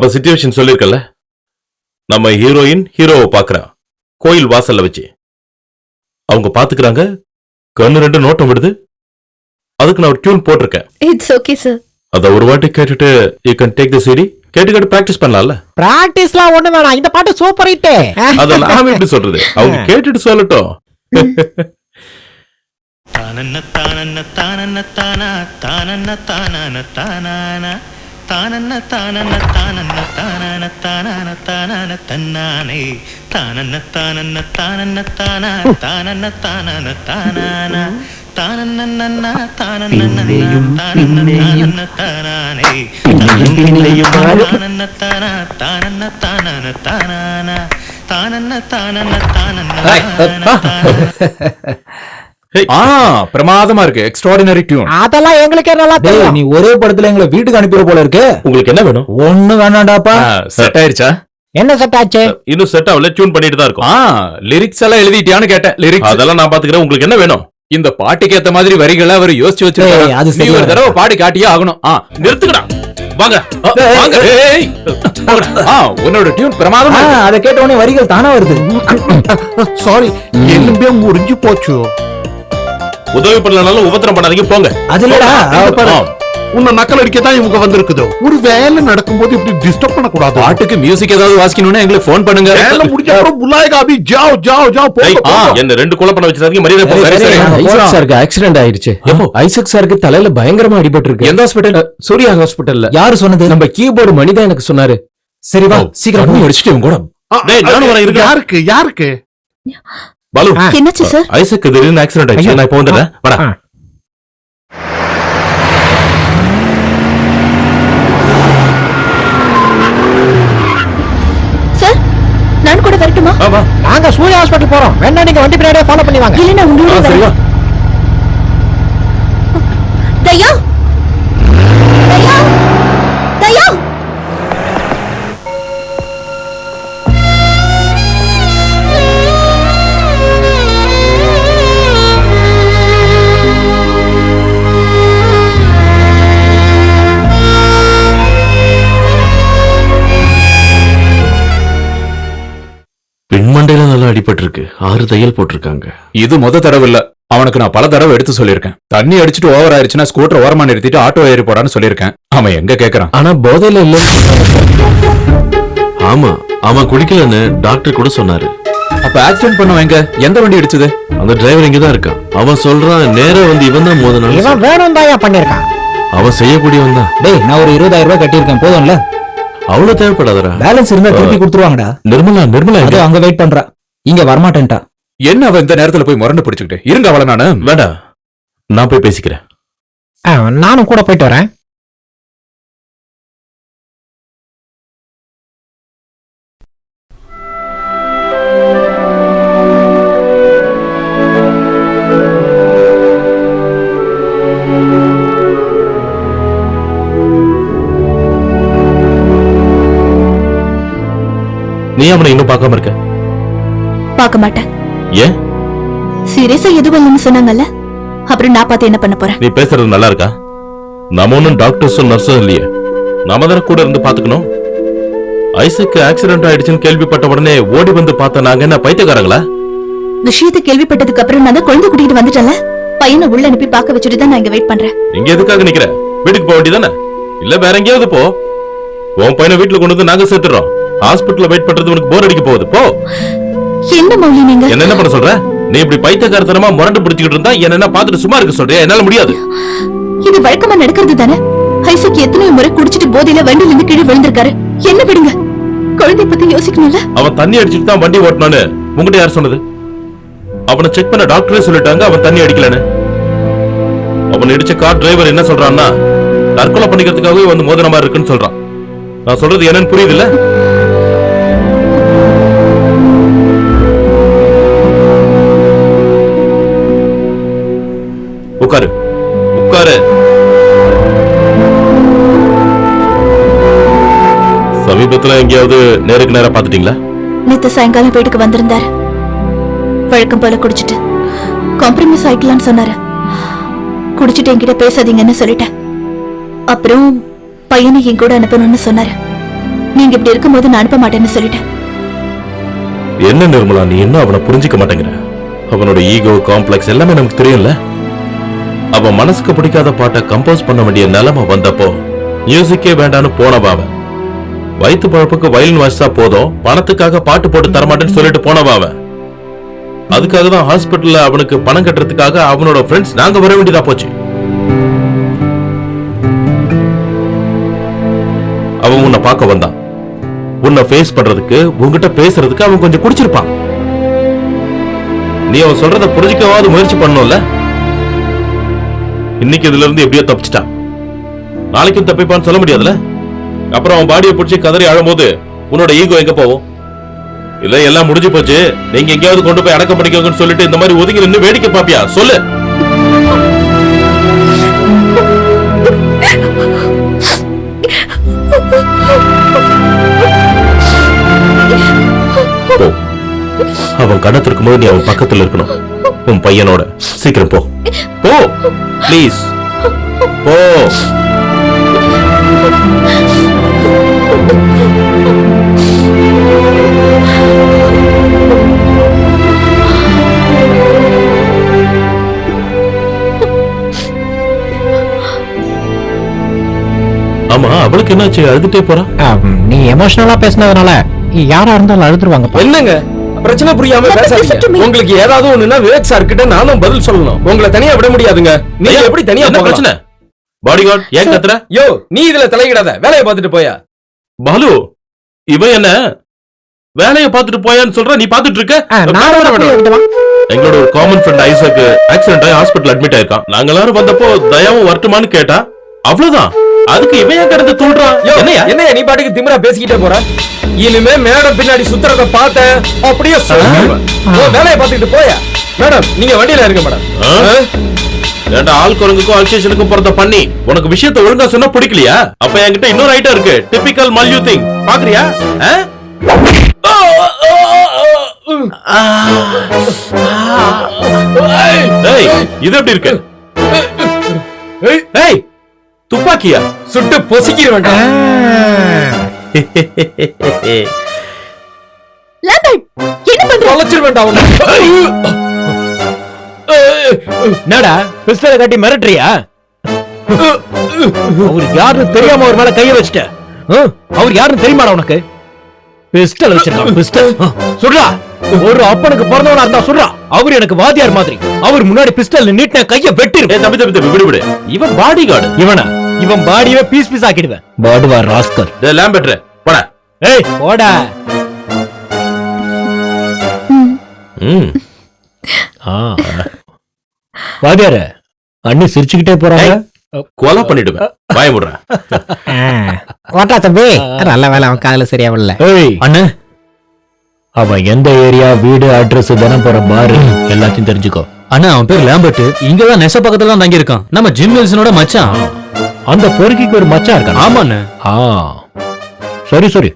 அப்ப சிச்சுவேஷன் சொல்லிருக்கல, நம்ம ஹீரோயின் ஹீரோவை பாக்குறா கோயில் வாசல்ல வச்சு. அவங்க பாத்துக்கிறாங்க, கண்ணு ரெண்டு நோட்டம் விடுது. அதுக்கு நான் ஒரு டியூன் போட்டிருக்கேன். It's okay sir. அத ஒரு வாட்டி கேட்டுட்டு you can take the CD. கேட்டு பிராக்டிஸ் பண்ணலாம்ல. பிராக்டிஸ்லாம் ஒண்ணு வேணாம், இந்த பாட்டு சூப்பர் ஹிட். அத நாம எப்படி சொல்றது, அவங்க கேட்டுட்டு சொல்லட்டும். தானன்ன தானன்ன தானன்ன தானா தானன்ன தானன்ன தானானா தானன்ன தானன்ன தானன்ன தானன்ன தானன்ன தானன்ன தன்னானே தானன்ன தானன்ன தானன்ன தானா தானன்ன தானன்ன தானானா தானன்னன்னா தானன்னன்னா தானன்னன்னா தானானே தானன்ன தானா தானன்ன தானன்ன தானானா தானன்ன தானன்ன தானன்ன. பிரமாதமா இருக்கு, எக்ஸ்ட்ராடினரி டியூன். அதெல்லாம் எங்களுக்கே நல்லா தெரியும். நீ ஒரே படத்துல எங்களை வீட்டுக்கு அனுப்பிற போல இருக்கு. உங்களுக்கு என்ன வேணும்? ஒண்ணு வேணாண்டாப்பா. செட் ஆயிருச்சா? என்ன செட் ஆச்சு? இன்னும் செட் ஆகல, டியூன் பண்ணிட்டு தான் இருக்கும். லிரிக்ஸ் எல்லாம் எழுதிட்டியான்னு கேட்டேன். லிரிக்ஸ் அதெல்லாம் நான் பாத்துக்கிறேன். உங்களுக்கு என்ன வேணும்? இந்த பாட்டுக்கு ஏத்த மாதிரி வரிகளை அவர் யோசிச்சு வச்சிருக்காரு. அது நீ ஒரு தடவை பாடி காட்டியே ஆகணும். நிறுத்துக்கடா, வாங்க வாங்க. உன்னோட டியூன் பிரமாதமா. அதை கேட்ட உடனே வரிகள் தானா வருது. சாரி, எலும்பே முறிஞ்சு போச்சு. உதவி பண்ணலனாலும் உபத்திரம் பண்ணாதீங்க, போங்க. அது இல்லடா, உன்னை நக்கல் அடிக்கத்தான் இவங்க வந்திருக்குதோ. ஒரு வேலை நடக்கும்போது இப்படி டிஸ்டர்ப் பண்ண கூடாது. பாட்டுக்கு மியூசிக் ஏதாவது வாசிக்கணும்னா எங்களுக்கு போன் பண்ணுங்க. வேலை முடிஞ்ச அப்புறம் புல்லாய் காபி ஜாவ் ஜாவ் ஜாவ் போங்க. என்ன ரெண்டு கொலை பண்ண வச்சிருக்கீங்க, மரியாதை போங்க. ஐசக் சாருக்கு ஆக்சிடென்ட் ஆயிருச்சு. எப்போ? ஐசக் சாருக்கு தலையில பயங்கரமா அடிபட்டு இருக்கு. எந்த ஹாஸ்பிடல்? சூர்யா ஹாஸ்பிடல்ல. யாரு சொன்னது? நம்ம கீபோர்டு மணிதான் எனக்கு சொன்னாரு. சரி வா, சீக்கிரம் போய் அடிச்சிட்டு இவங்க கூட. டேய், நானும் வரேன். இருக்கு. யாருக்கு யாருக்கு? பாலு, என்னாச்சு சார்? ஐசக் திடீர்னு ஆக்சிடென்ட் ஆயிடுச்சு. நான் இப்போ வந்துடுறேன், வாடா. சார், நான் கூட வரட்டுமா? நாங்க சூர்யா ஹாஸ்பிடல் போறோம். வேணா நீங்க வண்டி பின்னாடியே ஃபாலோ பண்ணி வாங்க. இல்ல, நான் உங்களோட வரேன். தயா, தயா, தயா. பின்மண்டையில நல்லா அடிபட்டு இருக்கு. 6 தையல் போட்டிருக்காங்க. இது முத தடவை இல்ல, அவனுக்கு நான் பல தடவை எடுத்து சொல்லியிருக்கேன். தண்ணி அடிச்சுட்டு ஓவர் ஆயிருச்சுன்னா ஸ்கூட்டர் ஓரமா நிறுத்திட்டு ஆட்டோ ஏறி போடான்னு சொல்லியிருக்கேன். அவன் எங்க கேக்குறான்? ஆனா போதையில இல்ல. ஆமா, அவன் குடிக்கலன்னு டாக்டர் கூட சொன்னாரு. அப்ப ஆக்சிடென்ட் பண்ணவன் எங்க? எந்த வண்டி அடிச்சது? அந்த டிரைவர் இங்கதான் இருக்கான். அவன் சொல்றான் நேரா வந்து இவன் தான் மோதனால. இவன் வேணும் தான் பண்ணிருக்கான். அவன் செய்யக்கூடியவன் தான். டேய், நான் ஒரு 20,000 ரூபாய் கட்டியிருக்கேன், போதும்ல? அவ்வளவு தேவைப்படாதரா? பேலன்ஸ் இருந்தா திருப்பி கொடுத்துருவாங்கடா. நிர்மலா அது அங்க வெயிட் பண்றா, இங்க வரமாட்டேன்டா. என்ன அவன் இந்த நேரத்துல போய் முரண்டு பிடிச்சுக்கிட்டு இருங்க. அவளை நானு வேண்டாம், நான் போய் பேசிக்கிறேன். நானும் கூட போயிட்டு வரேன். நீ அவனை இன்னும் பார்க்காம இருக்க? பார்க்க மாட்டேன். ஏன்? சீரியஸா எதுவும் இல்லைன்னு சொன்னாங்கல்ல, அப்புறம் நான் பார்த்து என்ன பண்ண போறேன்? நீ பேசுறது நல்லா இருக்கா? நம்ம ஒன்னும் டாக்டர்ஸும் நர்ஸும் இல்லையே, நாம தானே கூட இருந்து பாத்துக்கணும். ஐசக்கு ஆக்சிடென்ட் ஆயிடுச்சுன்னு கேள்விப்பட்ட உடனே ஓடி வந்து பார்த்த நாங்க என்ன பைத்தியக்காரங்களா? விஷயத்தை கேள்விப்பட்டதுக்கு அப்புறம் நான் தான் குழந்தை கூட்டிட்டு வந்துட்டேன்ல, பையனை உள்ள அனுப்பி பார்க்க வச்சுட்டு தான் நான் இங்க வெயிட் பண்றேன். இங்க எதுக்காக நிக்கிற? வீட்டுக்கு போக வேண்டியதானே? இல்ல வேற எங்கேயாவது போ. உன் பையனை வீட்டுல கொண்டு வந்து நாங்க சேர்த்துறோம். ஹாஸ்பிட்டல்ல வெயிட் பண்றது உனக்கு போர் அடிக்க போகுது, போ. என்ன மௌலி நீங்க? என்ன பண்ண சொல்ற? நீ இப்படி பைத்தியக்காரத்தனமா முரண்டு பிடிச்சிட்டு இருந்தா என்ன பாத்துட்டு சும்மா இருக்க சொல்றியா? என்னால முடியாது. இது வழக்கமா நடக்கிறது தானே. ஐசக் எத்தனை முறை குடிச்சிட்டு போதையில வண்டியில இருந்து கீழே விழுந்திருக்காரு. என்ன விடுங்க, குழந்தை பத்தி யோசிக்கணும்ல. அவன் தண்ணி அடிச்சிட்டு தான் வண்டி ஓட்டணும்னு உங்ககிட்ட யார் சொன்னது? அவனை செக் பண்ண டாக்டரே சொல்லிட்டாங்க அவன் தண்ணி அடிக்கலன்னு. அவன் இடிச்ச கார் டிரைவர் என்ன சொல்றான்னா தற்கொலை பண்ணிக்கிறதுக்காகவே வந்து மோதின மாதிரி இருக்குன்னு சொல்றான். நான் சொல்றது என்னன்னு புரியுது இல்ல? உட்காரு உட்காரு. சமீபத்துல எங்கேயாவது நேருக்கு நேரா பாத்துட்டீங்களா? நேத்து சாயங்காலம் வீட்டுக்கு வந்திருந்தாரு. வழக்கம் போல குடிச்சிட்டு காம்ப்ரமைஸ் ஆயிக்கலாம்னு சொன்னாரு. குடிச்சிட்டு என்கிட்ட பேசாதீங்கன்னு சொல்லிட்டேன். அப்புறம் பையனை என் கூட அனுப்பணும்னு சொன்னாரு. நீங்க இப்படி இருக்கும்போது நான் அனுப்ப மாட்டேன்னு சொல்லிட்டேன். என்ன நிர்மலா, நீ இன்னும் அவனை புரிஞ்சுக்க மாட்டேங்கிற. அவனோட ஈகோ காம்ப்ளெக்ஸ் எல்லாமே நமக்கு தெரியும்ல. அவன் மனசுக்கு பிடிக்காத பாட்டை கம்போஸ் பண்ண வேண்டிய நிலைமை வந்தப்போ மியூசிக்கே வேண்டான்னு போனவ அவன். வயிற்று பழப்புக்கு வயலின் வாசிச்சா போதும், பணத்துக்காக பாட்டு போட்டு தரமாட்டேன்னு சொல்லிட்டு போனவ அவன். அதுக்காக தான் ஹாஸ்பிட்டல்ல அவனுக்கு பணம் கட்டுறதுக்காக அவனோட ஃப்ரெண்ட்ஸ் நாங்க வர வேண்டியதா போச்சு. அவன் உன்னை பார்க்க வந்தான். உன்னை ஃபேஸ் பண்றதுக்கு, உன்கிட்ட பேசுறதுக்கு அவன் கொஞ்சம் குடிச்சிருப்பான். நீ அவன் சொல்றத புரிஞ்சுக்கவாது முயற்சி பண்ணணும்ல. இன்னைக்கு இதுல இருந்து எப்படியோ தப்பிச்சிட்டான், நாளைக்கும் தப்பிப்பான்னு சொல்ல முடியாதுல. அப்புறம் அவன் பாடியை பிடிச்சி கதறி அழும்போது உன்னோட ஈகோ எங்க போகும்? இல்ல எல்லாம் முடிஞ்சு போச்சு, நீங்க எங்கேயாவது கொண்டு போய் அடக்கம் பண்ணிக்கோங்கன்னு சொல்லிட்டு இந்த மாதிரி ஒதுங்கி நின்று வேடிக்கை பாப்பியா? சொல்லு. போ. அவன் கணத்து இருக்கும்போது நீ அவன் பக்கத்துல இருக்கணும், உன் பையனோட. சீக்கிரம் போ போ ப்ளீஸ் போ. ஆமா, அவளுக்கு என்னாச்சு? அழுதுட்டே போறா. நீ எமோஷனலா பேசினதுனால யாரா இருந்தாலும் அழுதுருவாங்க. என்னங்க பிரச்சனை புரியாம Let me listen to பேசாதீங்க. me. உங்களுக்கு ஏதாவது ஒண்ணுனா விவேக் சார் கிட்ட நானும் பதில் சொல்லணும். உங்களை தனியா விட முடியாதுங்க. நீங்க ஐயா, எப்படி தனியா என்ன போகலாம்? பிரச்சனை? பாடிகார்ட் ஏன் கத்துற? யோ, நீ இதுல தலையிடாத, வேலையை பார்த்துட்டு போயா. பாலு, இவன் என்ன வேலையை பார்த்துட்டு போயான்னு சொல்ற, நீ பார்த்துட்டு இருக்க? எங்களோட ஒரு காமன் ஃப்ரெண்ட் ஐசக் ஆக்சிடென்ட் ஆகி ஹாஸ்பிடல் அட்மிட் ஆயிருக்கான். நாங்க எல்லாரும் வந்தப்போ தயாவும் வரட்டுமான்னு கேட்டா, அவ்வளவுதான். அதுக்கு இவன் ஏன் கிடந்து தூள்றான்? யோ, என்னையா? என்னையா நீ பாட்டுக்கு திமிரா பேசிக்கிட்டே போற? இனிமே மேடம் பின்னாடி சுத்துறத பார்த்தேன் அப்படியே சொல்லிடுவேன். வேலையை பார்த்துக்கிட்டு போயா. மேடம், நீங்க வண்டியில இருங்க மேடம். ஏண்டா, ஆள் குரங்குக்கும் அல்சேஷனுக்கும் பிறந்த பண்ணி, உனக்கு விஷயத்தை ஒழுங்கா சொன்னா பிடிக்கலையா? அப்ப என்கிட்ட இன்னொரு ஐட்டம் இருக்கு, டிபிக்கல் மல்யூ திங். பாக்குறியா? ஏய், இது எப்படி இருக்கு? ஏய், துப்பாக்கியா? சுட்டு பொசுக்கிற வேண்டாம். லேம்பர்ட், என்ன பண்ற? தொலைச்சிட வேண்டாம் உன்னை. என்னடா பிஸ்டலை கட்டி மிரட்டுறியா? அவர் யாருன்னு தெரியாம ஒரு மேல கைய வச்சுட்ட. அவர் யாருன்னு தெரியுமாடா உனக்கு? பிஸ்டல் வச்சிருக்கான். பிஸ்டல் சொல்றா. ஒரு அப்பனுக்கு பிறந்தவனா இருந்தா சொல்றா. அவர் எனக்கு வாத்தியார் மாதிரி. அவர் முன்னாடி பிஸ்டல் நீட்டின கைய வெட்டிரு. ஏய், தம்பி தம்பி தம்பி, விடு விடு. இவன் பாடி கார்டு. இவன் பாடியவே பீஸ் பீஸ் ஆக்கிடுவேன். பாடுவா ராஸ்கர். டேய் லேம்பெட்ரே, போடா. ஏய் போடா. ம். வாத்தியார அண்ணி சிரிச்சுக்கிட்டே போறாங்க. கொலை பண்ணிடுவேன். வாய முடுறா. ஓட்டா தம்பி. நல்ல வேலை அவன் காதுல சரியா வரல. ஏய் அண்ணே, அவன் எந்த ஏரியா, வீடு, அட்ரஸ், தினம் போற பாரு எல்லாத்தையும் தெரிஞ்சுக்கோ. அண்ணா, அவன் பேர் லேம்பர்ட். இங்கதான் நெச பக்கத்துல தான் தங்கி இருக்கான். நம்ம ஜிம் வில்சனோட மச்சான். அந்த பொறுக்கிக்கு ஒரு மச்சான் இருக்கான். ஆமாண்ணே. சரி சரி,